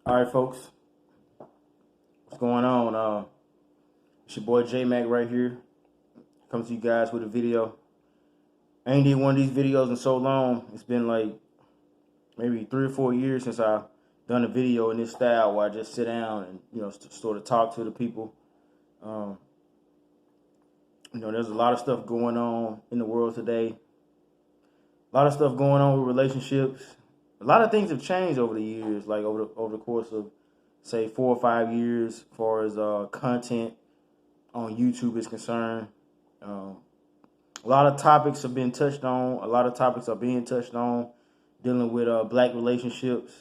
All right, folks, what's going on? It's your boy J Mac right here. Coming to you guys with a video. I ain't did one of these videos in so long. It's been like maybe 3 or 4 years since I've done a video in this style where I just sit down and sort of talk to the people. Um, there's a lot of stuff going on in the world today. A lot of stuff going on with relationships. A lot of things have changed over the years, like over the course of say 4 or 5 years, as far as content on YouTube is concerned. A lot of topics have been touched on. A lot of topics are being touched on, dealing with black relationships,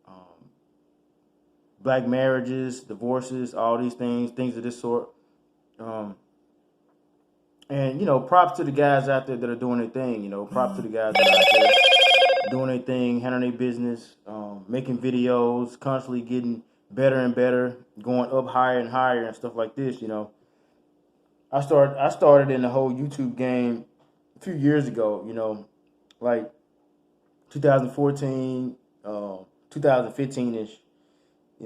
um, black marriages, divorces, all these things of this sort. Um, and props to the guys out there that are doing their thing. Props to the guys that are out there doing their thing, handling their business, making videos, constantly getting better and better, going up higher and higher and stuff like this. I started in the whole YouTube game a few years ago, like 2014, 2015-ish,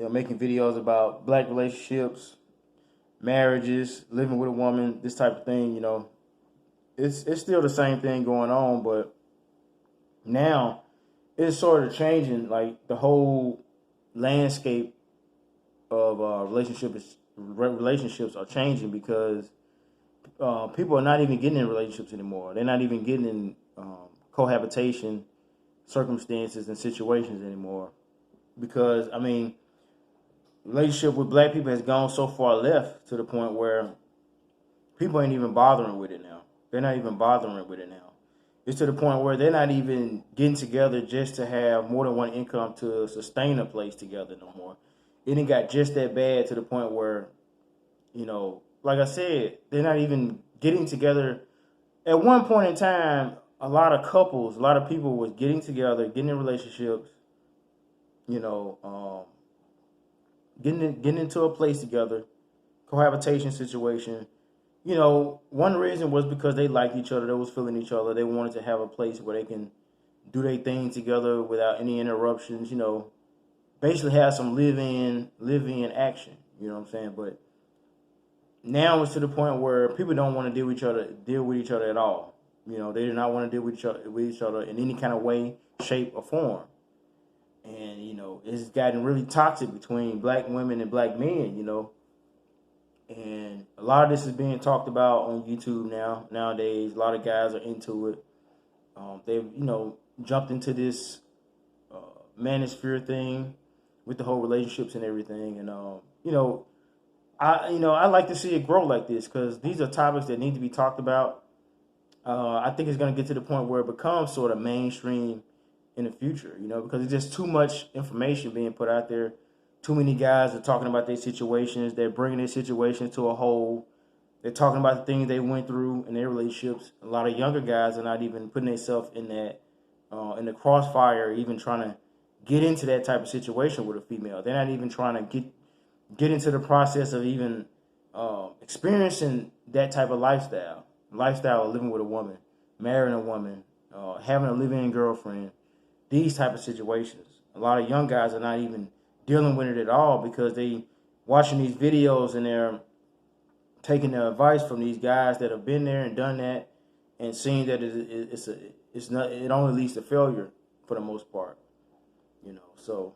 making videos about black relationships, marriages, living with a woman, this type of thing, It's still the same thing going on, but now it's sort of changing, like the whole landscape of relationships are changing because people are not even getting in relationships anymore. They're not even getting in cohabitation circumstances and situations anymore. Because, relationship with black people has gone so far left to the point where people ain't even bothering with it now. They're not even bothering with it now. It's to the point where they're not even getting together just to have more than one income to sustain a place together no more. It ain't got just that bad to the point where, like I said, they're not even getting together. At one point in time, a lot of couples, a lot of people was getting together, getting in relationships, you know, um, getting into a place together, cohabitation situation. One reason was because they liked each other, they was feeling each other, they wanted to have a place where they can do their thing together without any interruptions. Basically have some live in action. You know what I'm saying? But now it's to the point where people don't want to deal with each other at all. They do not want to deal with each other in any kind of way, shape, or form. And it's gotten really toxic between black women and black men. And a lot of this is being talked about on YouTube nowadays. A lot of guys are into it. They've jumped into this manosphere thing with the whole relationships and everything. And I like to see it grow like this because these are topics that need to be talked about. I think it's going to get to the point where it becomes sort of mainstream in the future, because it's just too much information being put out there. Too many guys are talking about their situations. They're bringing their situations to a whole. They're talking about the things they went through in their relationships. A lot of younger guys are not even putting themselves in that, in the crossfire, even trying to get into that type of situation with a female. They're not even trying to get into the process of even experiencing that type of lifestyle of living with a woman, marrying a woman, having a live-in girlfriend, these type of situations. A lot of young guys are not even dealing with it at all because they watching these videos and they're taking the advice from these guys that have been there and done that and seeing that it only leads to failure for the most part. So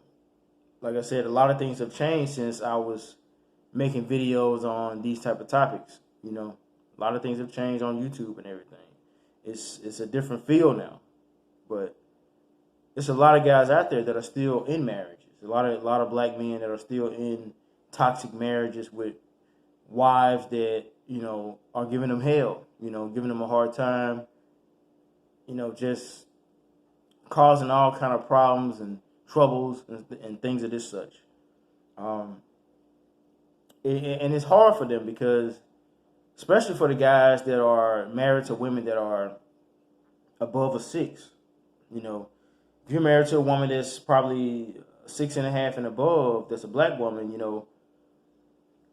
like I said, a lot of things have changed since I was making videos on these type of topics. A lot of things have changed on YouTube and everything. It's a different feel now, but there's a lot of guys out there that are still in marriages. A lot of black men that are still in toxic marriages with wives that are giving them hell. Giving them a hard time. Just causing all kind of problems and troubles and things of this such. Um, and it's hard for them because, especially for the guys that are married to women that are above a 6, if you're married to a woman that's probably 6.5 and above, that's a black woman,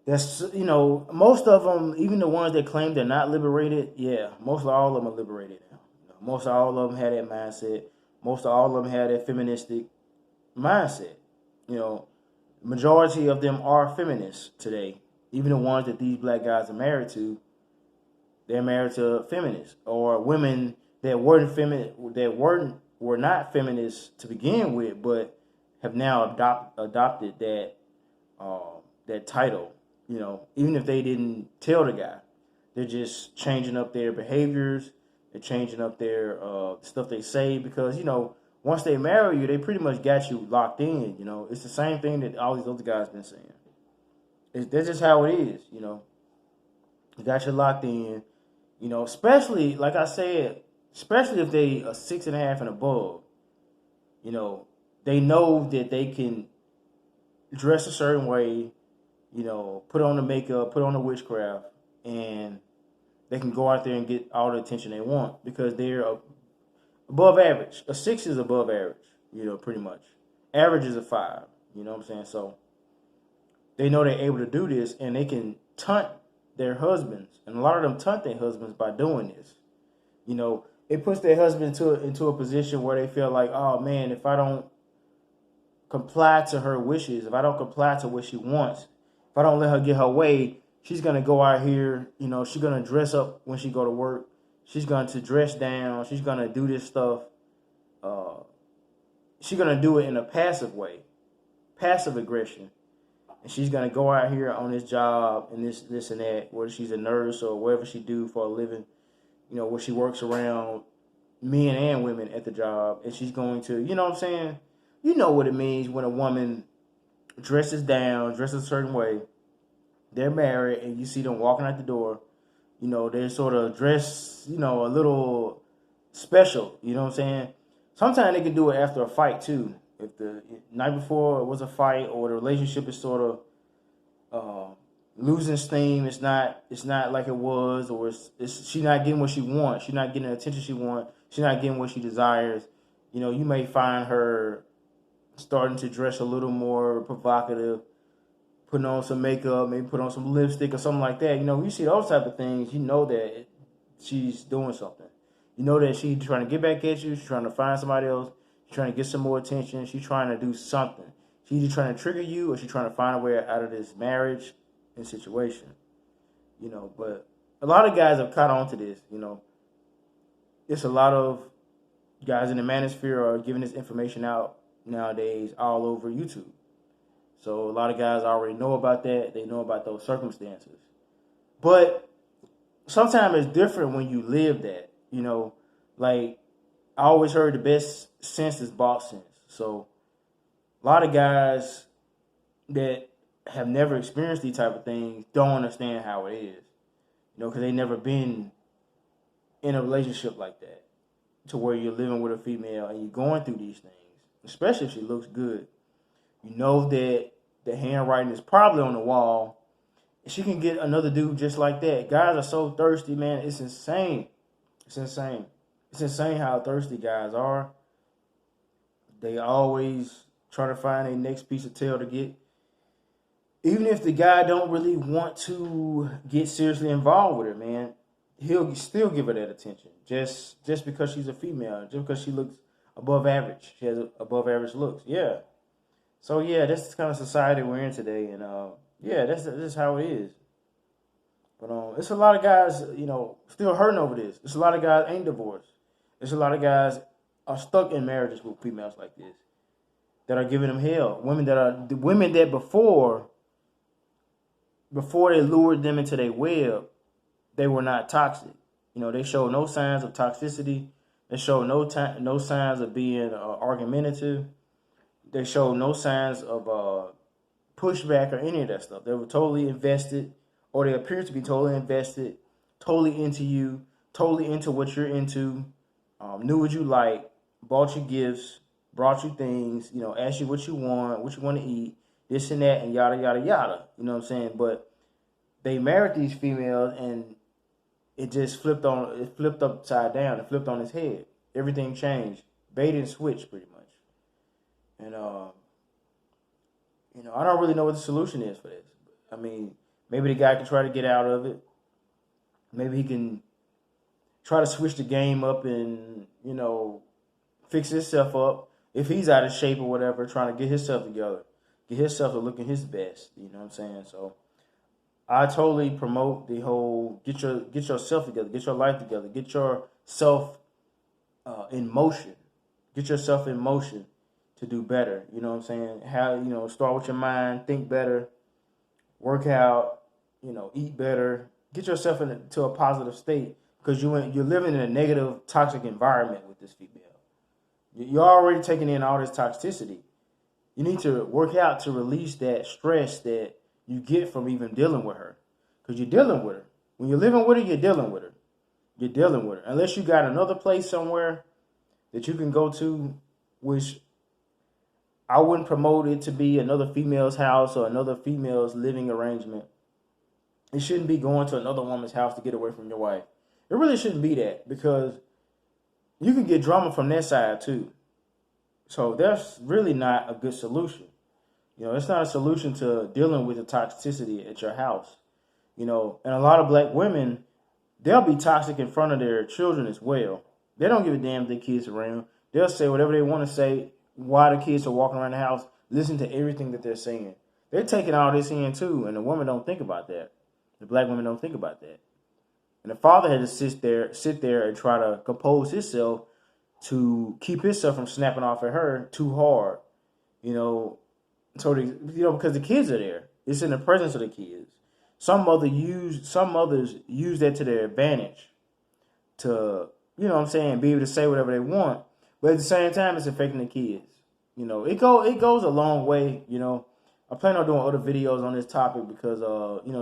that's, most of them, even the ones that claim they're not liberated, yeah, most of all of them are liberated now. Most of all of them had that mindset. Most of all of them had that feministic mindset. Majority of them are feminists today. Even the ones that these black guys are married to, they're married to feminists or women that were not feminists to begin with, but have now adopted that title. You know, even if they didn't tell the guy, they're just changing up their behaviors. They're changing up their stuff they say because once they marry you, they pretty much got you locked in. It's the same thing that all these other guys been saying. That's just how it is. You got you locked in. Especially like I said, especially if they are 6.5 and above. They know that they can dress a certain way. Put on the makeup, put on the witchcraft, and they can go out there and get all the attention they want because they're above average. A 6 is above average, pretty much. Average is a 5, you know what I'm saying? So they know they're able to do this, and they can taunt their husbands. And a lot of them taunt their husbands by doing this. It puts their husband into a position where they feel like, oh, man, if I don't comply to her wishes, if I don't comply to what she wants, if I don't let her get her way, she's going to go out here, she's going to dress up when she go to work. She's going to dress down. She's going to do this stuff. She's going to do it in a passive way, passive aggression. And she's going to go out here on this job and this and that, whether she's a nurse or whatever she do for a living, where she works around men and women at the job. And she's going to, you know what I'm saying? You know what it means when a woman dresses down, dresses a certain way. They're married and you see them walking out the door. They're sort of dressed, a little special. You know what I'm saying? Sometimes they can do it after a fight too. If the night before it was a fight or the relationship is sort of losing steam, it's not like it was, or she's not getting what she wants. She's not getting the attention she wants. She's not getting what she desires. You may find her starting to dress a little more provocative, putting on some makeup, maybe put on some lipstick or something like that. You see those type of things, that she's doing something. That she's trying to get back at you. She's trying to find somebody else. She's trying to get some more attention. She's trying to do something. She's either trying to trigger you or she's trying to find a way out of this marriage and situation. But a lot of guys have caught on to this. It's a lot of guys in the manosphere are giving this information out nowadays all over YouTube. So a lot of guys already know about that. They know about those circumstances. But sometimes it's different when you live that. Like I always heard the best sense is bought sense. So a lot of guys that have never experienced these type of things don't understand how it is. Because they never been in a relationship like that to where you're living with a female and you're going through these things, especially if she looks good. You know that the handwriting is probably on the wall. And she can get another dude just like that. Guys are so thirsty, man. It's insane. It's insane. It's insane how thirsty guys are. They always try to find a next piece of tail to get. Even if the guy don't really want to get seriously involved with her, man, he'll still give her that attention. Just because she's a female. Just because she looks above average. She has above average looks. Yeah. So, yeah, that's the kind of society we're in today. And, that's how it is. But it's a lot of guys, still hurting over this. There's a lot of guys ain't divorced. There's a lot of guys are stuck in marriages with females like this that are giving them hell. Women that before they lured them into their web, they were not toxic. They showed no signs of toxicity. They showed no signs of being argumentative. They showed no signs of pushback or any of that stuff. They were totally invested, or they appear to be totally invested, totally into you, totally into what you're into, knew what you like, bought you gifts, brought you things, asked you what you want to eat, this and that, and yada, yada, yada. You know what I'm saying? But they married these females, and it just flipped upside down. It flipped on its head. Everything changed. Bait and switch, pretty much. And, I don't really know what the solution is for this. I mean, maybe the guy can try to get out of it. Maybe he can try to switch the game up and, fix himself up. If he's out of shape or whatever, trying to get himself together. get himself to looking his best. You know what I'm saying? So I totally promote the whole get yourself together, get your life together, get yourself in motion, get yourself in motion to do better. You know what I'm saying? How start with your mind, think better, work out, eat better, get yourself into a positive state because you're living in a negative, toxic environment with this female. You're already taking in all this toxicity. You need to work out to release that stress that you get from even dealing with her. Because you're dealing with her. When you're living with her, you're dealing with her. You're dealing with her. Unless you got another place somewhere that you can go to, which I wouldn't promote it to be another female's house or another female's living arrangement. It shouldn't be going to another woman's house to get away from your wife. It really shouldn't be that because you can get drama from that side too. So that's really not a good solution. It's not a solution to dealing with the toxicity at your house. And a lot of black women, they'll be toxic in front of their children as well. They don't give a damn if their kids around. They'll say whatever they want to say while the kids are walking around the house. Listen to everything that they're saying. They're taking all this in too, and the women don't think about that. The black women don't think about that. And the father had to sit there and try to compose himself to keep himself from snapping off at her too hard. So because the kids are there. It's in the presence of the kids. Some mothers use that to their advantage to, be able to say whatever they want. But at the same time, it's affecting the kids. It goes a long way. I plan on doing other videos on this topic because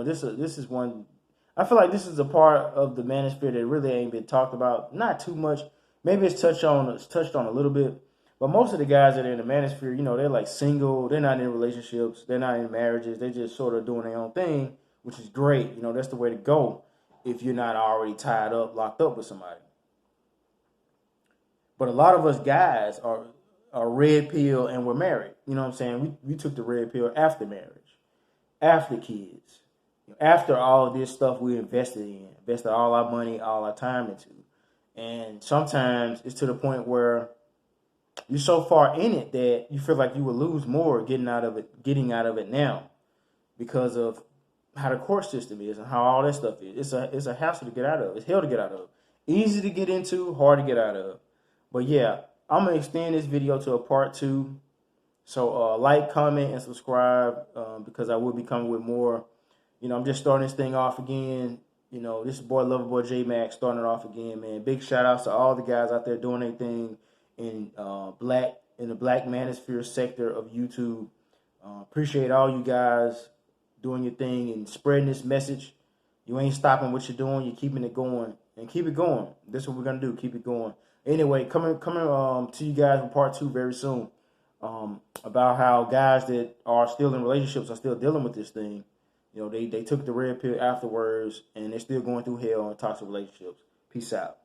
this is one. I feel like this is a part of the manosphere that really ain't been talked about. Not too much. Maybe it's touched on a little bit. But most of the guys that are in the manosphere, they're like single. They're not in relationships. They're not in marriages. They're just sort of doing their own thing, which is great. That's the way to go if you're not already tied up, locked up with somebody. But a lot of us guys are red pill and we're married. You know what I'm saying? We took the red pill after marriage, after kids, after all this stuff we invested all our money, all our time into. And sometimes it's to the point where you're so far in it that you feel like you will lose more getting out of it now because of how the court system is and how all that stuff is. It's a hassle to get out of. It's hell to get out of. Easy to get into, hard to get out of. But yeah, I'm going to extend this video to a part 2. So like, comment, and subscribe because I will be coming with more. I'm just starting this thing off again. This is boy Loverboy J Max starting it off again, man. Big shout outs to all the guys out there doing their thing in the black manosphere sector of YouTube. Appreciate all you guys doing your thing and spreading this message. You ain't stopping what you're doing. You're keeping it going and keep it going. This is what we're gonna do. Keep it going. Anyway, coming to you guys with part 2 very soon about how guys that are still in relationships are still dealing with this thing. They took the red pill afterwards, and they're still going through hell in toxic relationships. Peace out.